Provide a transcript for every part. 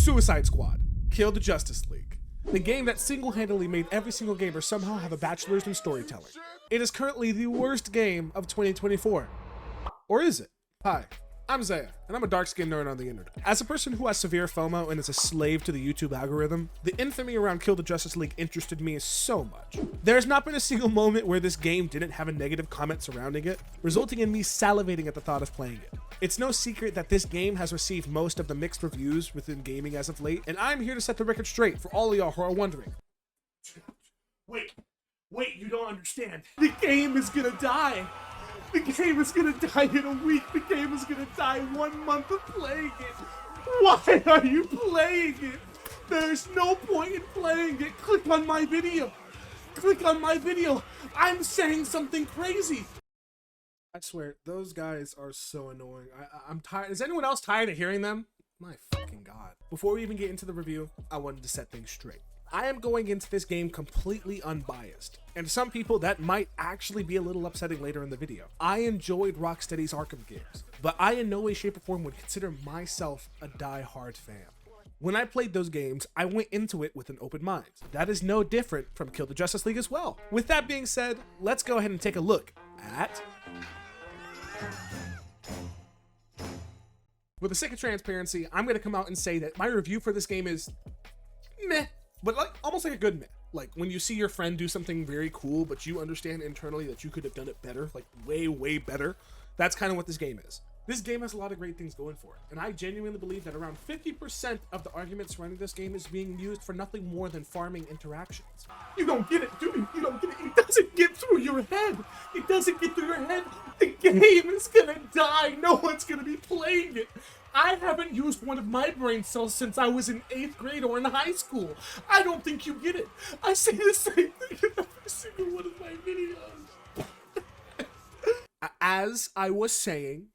Suicide Squad, Kill the Justice League. The game that single-handedly made every single gamer somehow have a bachelor's in storytelling. It is currently the worst game of 2024. Or is it? Hi, I'm Zeya, and I'm a dark-skinned nerd on the internet. As a person who has severe FOMO and is a slave to the YouTube algorithm, the infamy around Kill the Justice League interested me so much. There's not been a single moment where this game didn't have a negative comment surrounding it, resulting in me salivating at the thought of playing it. It's no secret that this game has received most of the mixed reviews within gaming as of late, and I'm here to set the record straight for all of y'all who are wondering. Wait, you don't understand. The game is gonna die. The game is gonna die in a week. The game is gonna die 1 month of playing it. Why are you playing it? There's no point in playing it. Click on my video. Click on my video. I'm saying something crazy. I swear, those guys are so annoying. I'm tired. Is anyone else tired of hearing them? My fucking God. Before we even get into the review, I wanted to set things straight. I am going into this game completely unbiased, and to some people that might actually be a little upsetting later in the video. I enjoyed Rocksteady's Arkham games, but I in no way, shape, or form would consider myself a die-hard fan. When I played those games, I went into it with an open mind. That is no different from Kill the Justice League as well. With that being said, let's go ahead and take a look at... For the sake of transparency, I'm going to come out and say that my review for this game is meh. But like almost like a good meh. Like when you see your friend do something very cool, but you understand internally that you could have done it better, like way better. That's kind of what this game is. This game has a lot of great things going for it, and I genuinely believe that around 50% of the arguments surrounding this game is being used for nothing more than farming interactions. You don't get it, dude. You don't get it. It doesn't get through your head. It doesn't get through your head. The game is gonna die. No one's gonna be playing it. I haven't used one of my brain cells since I was in 8th grade or in high school. I don't think you get it. I say the same thing in every single one of my videos. As I was saying,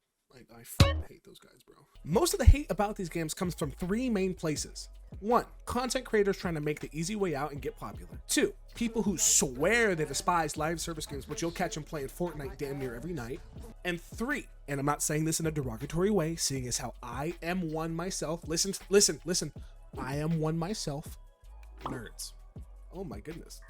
I fucking hate those guys, bro. Most of the hate about these games comes from 3 main places. 1, content creators trying to make the easy way out and get popular. 2, people who swear they despise live service games, but you'll catch them playing Fortnite damn near every night. And 3, and I'm not saying this in a derogatory way, seeing as how I am one myself. Listen. I am one myself. Nerds. Oh my goodness.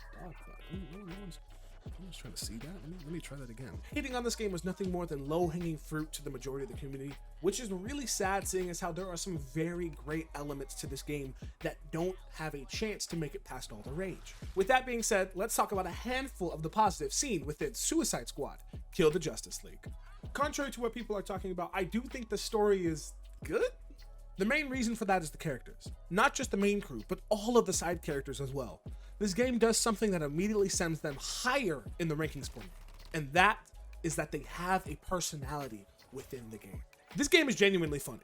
I was trying to see that. Let me try that again. Hating on this game was nothing more than low-hanging fruit to the majority of the community, which is really sad, seeing as how there are some very great elements to this game that don't have a chance to make it past all the rage. With that being said, let's talk about a handful of the positives seen within Suicide Squad, Kill the Justice League. Contrary to what people are talking about, I do think the story is good. The main reason for that is the characters. Not just the main crew, but all of the side characters as well. This game does something that immediately sends them higher in the rankings point, and that is that they have a personality within the game. This game is genuinely funny.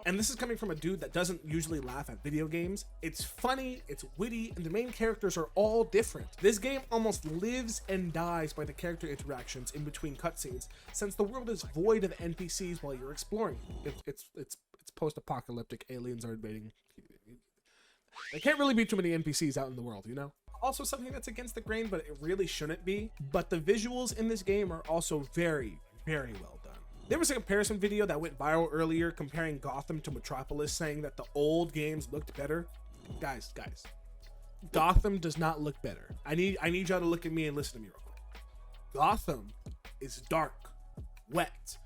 And this is coming from a dude that doesn't usually laugh at video games. It's funny, it's witty, and the main characters are all different. This game almost lives and dies by the character interactions in between cutscenes, since the world is void of NPCs while you're exploring. It's post-apocalyptic, aliens are invading. There can't really be too many NPCs out in the world, you know? Also something that's against the grain, but it really shouldn't be. But the visuals in this game are also very well done. There was a comparison video that went viral earlier comparing Gotham to Metropolis, saying that the old games looked better. Guys, Gotham does not look better. I need y'all to look at me and listen to me real quick. Gotham is dark, wet,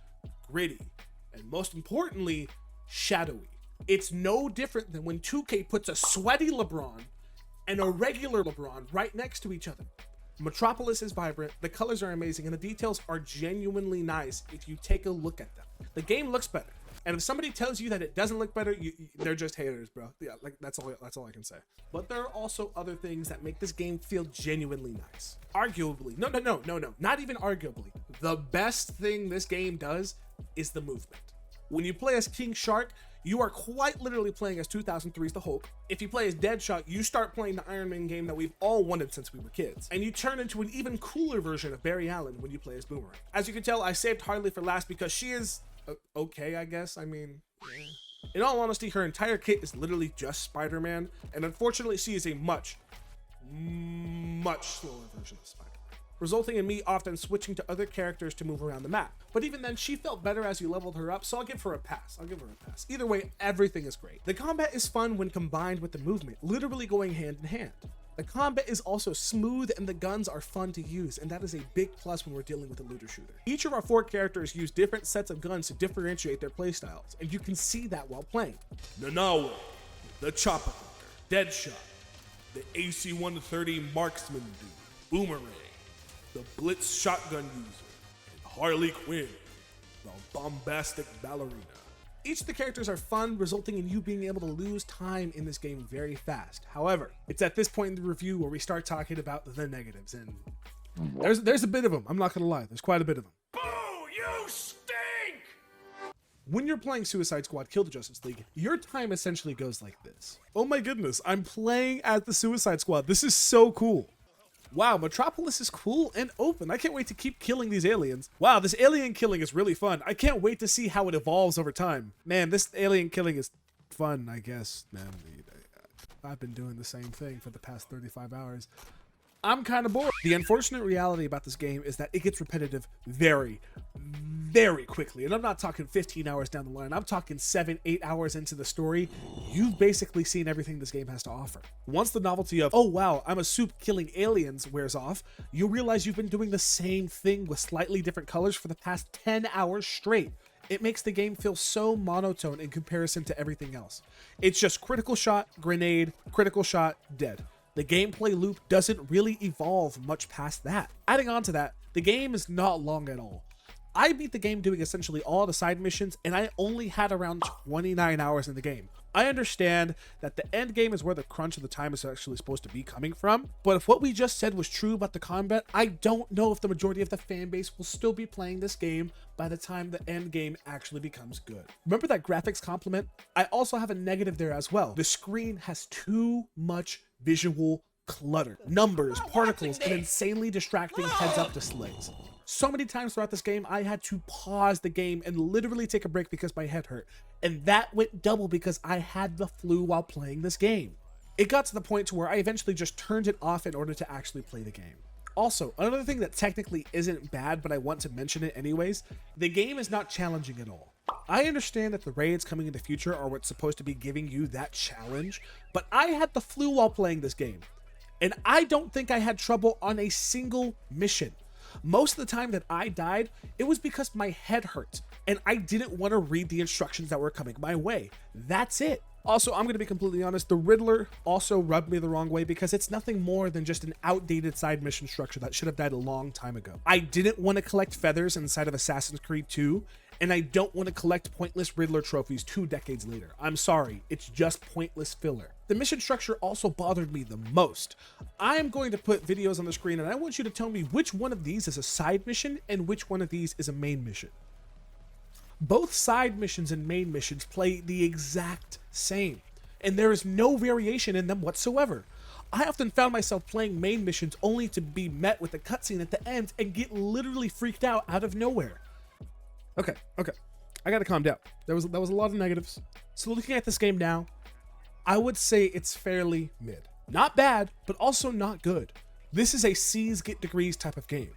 gritty, and most importantly, shadowy. It's no different than when 2K puts a sweaty LeBron and a regular LeBron right next to each other. Metropolis is vibrant, the colors are amazing, and the details are genuinely nice if you take a look at them. The game looks better, and if somebody tells you that it doesn't look better, they're just haters, bro. Yeah, like that's all I can say. But there are also other things that make this game feel genuinely nice. Arguably, no, not even arguably. The best thing this game does is the movement. When you play as King Shark, you are quite literally playing as 2003's The Hulk. If you play as Deadshot, you start playing the Iron Man game that we've all wanted since we were kids. And you turn into an even cooler version of Barry Allen when you play as Boomerang. As you can tell, I saved Harley for last because she is okay, I guess. I mean, yeah. In all honesty, her entire kit is literally just Spider-Man, and unfortunately, she is a much slower version of Spider-Man. resulting in me often switching to other characters to move around the map. But even then, she felt better as you leveled her up, so I'll give her a pass. Either way, everything is great. The combat is fun when combined with the movement, literally going hand in hand. The combat is also smooth and the guns are fun to use, and that is a big plus when we're dealing with a looter shooter. Each of our 4 characters use different sets of guns to differentiate their playstyles, and you can see that while playing. Nanawa, the Chopper Hunter, Deadshot, the AC-130 Marksman Dude, Boomerang, the Blitz Shotgun User, and Harley Quinn, the Bombastic Ballerina. Each of the characters are fun, resulting in you being able to lose time in this game very fast. However, it's at this point in the review where we start talking about the negatives, and there's a bit of them. I'm not gonna lie, there's quite a bit of them. Boo! You stink! When you're playing Suicide Squad Kill the Justice League, your time essentially goes like this. Oh my goodness, I'm playing as the Suicide Squad. This is so cool. Wow, Metropolis is cool and open. I can't wait to keep killing these aliens. Wow, this alien killing is really fun. I can't wait to see how it evolves over time. Man, this alien killing is fun, I guess. Man, I've been doing the same thing for the past 35 hours. I'm kind of bored. The unfortunate reality about this game is that it gets repetitive very, very quickly. And I'm not talking 15 hours down the line. I'm talking 7-8 hours into the story. You've basically seen everything this game has to offer. Once the novelty of, oh wow, I'm a soup killing aliens wears off, you realize you've been doing the same thing with slightly different colors for the past 10 hours straight. It makes the game feel so monotone in comparison to everything else. It's just critical shot, grenade, critical shot, dead. The gameplay loop doesn't really evolve much past that. Adding on to that, the game is not long at all. I beat the game doing essentially all the side missions, and I only had around 29 hours in the game. I understand that the end game is where the crunch of the time is actually supposed to be coming from, but if what we just said was true about the combat, I don't know if the majority of the fan base will still be playing this game by the time the end game actually becomes good. Remember that graphics compliment? I also have a negative there as well. The screen has too much visual clutter, numbers, particles, and insanely distracting heads-up displays. So many times throughout this game, I had to pause the game and literally take a break because my head hurt. And that went double because I had the flu while playing this game. It got to the point to where I eventually just turned it off in order to actually play the game. Also, another thing that technically isn't bad, but I want to mention it anyways, the game is not challenging at all. I understand that the raids coming in the future are what's supposed to be giving you that challenge, but I had the flu while playing this game. And I don't think I had trouble on a single mission. Most of the time that I died, it was because my head hurt and I didn't want to read the instructions that were coming my way. That's it. Also, I'm going to be completely honest, the Riddler also rubbed me the wrong way because it's nothing more than just an outdated side mission structure that should have died a long time ago. I didn't want to collect feathers inside of Assassin's Creed 2, and I don't want to collect pointless Riddler trophies 2 decades later. I'm sorry, it's just pointless filler. The mission structure also bothered me the most. I am going to put videos on the screen and I want you to tell me which one of these is a side mission and which one of these is a main mission. Both side missions and main missions play the exact same, and there is no variation in them whatsoever. I often found myself playing main missions only to be met with a cutscene at the end and get literally freaked out of nowhere. Okay, I gotta calm down. That was a lot of negatives. So looking at this game now, I would say it's fairly mid. Not bad, but also not good. This is a C's get degrees type of game.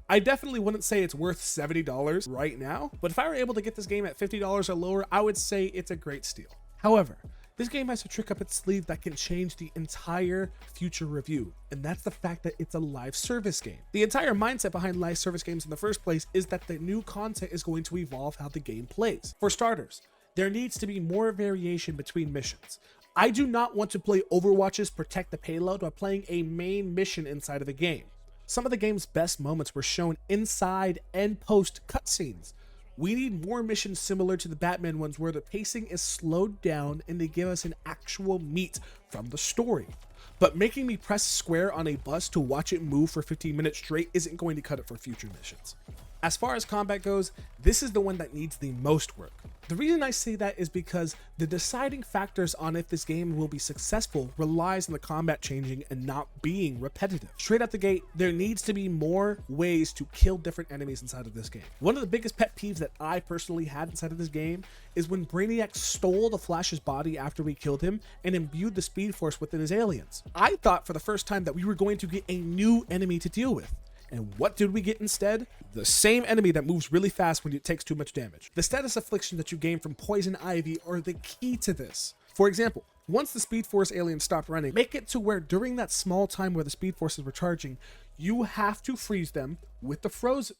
I definitely wouldn't say it's worth $70 right now, but if I were able to get this game at $50 or lower, I would say it's a great steal. However, this game has a trick up its sleeve that can change the entire future review, and that's the fact that it's a live service game. The entire mindset behind live service games in the first place is that the new content is going to evolve how the game plays. For starters, there needs to be more variation between missions. I do not want to play Overwatch's Protect the Payload while playing a main mission inside of the game. Some of the game's best moments were shown inside and post cutscenes. We need more missions similar to the Batman ones where the pacing is slowed down and they give us an actual meat from the story. But making me press square on a bus to watch it move for 15 minutes straight isn't going to cut it for future missions. As far as combat goes, this is the one that needs the most work. The reason I say that is because the deciding factors on if this game will be successful relies on the combat changing and not being repetitive. Straight out the gate, there needs to be more ways to kill different enemies inside of this game. One of the biggest pet peeves that I personally had inside of this game is when Brainiac stole the Flash's body after we killed him and imbued the Speed Force within his aliens. I thought for the first time that we were going to get a new enemy to deal with. And what did we get instead? The same enemy that moves really fast when it takes too much damage. The status affliction that you gain from poison ivy are the key to this. For example, once the Speed Force aliens stop running, make it to where during that small time where the Speed Forces were charging, you have to freeze them with the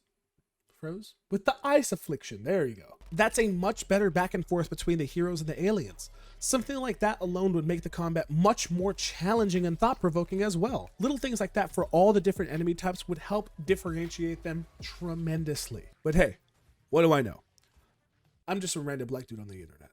with the ice affliction. There you go. That's a much better back and forth between the heroes and the aliens. Something like that alone would make the combat much more challenging and thought-provoking as well. Little things like that for all the different enemy types would help differentiate them tremendously. But hey, what do I know? I'm just a random black dude on the internet.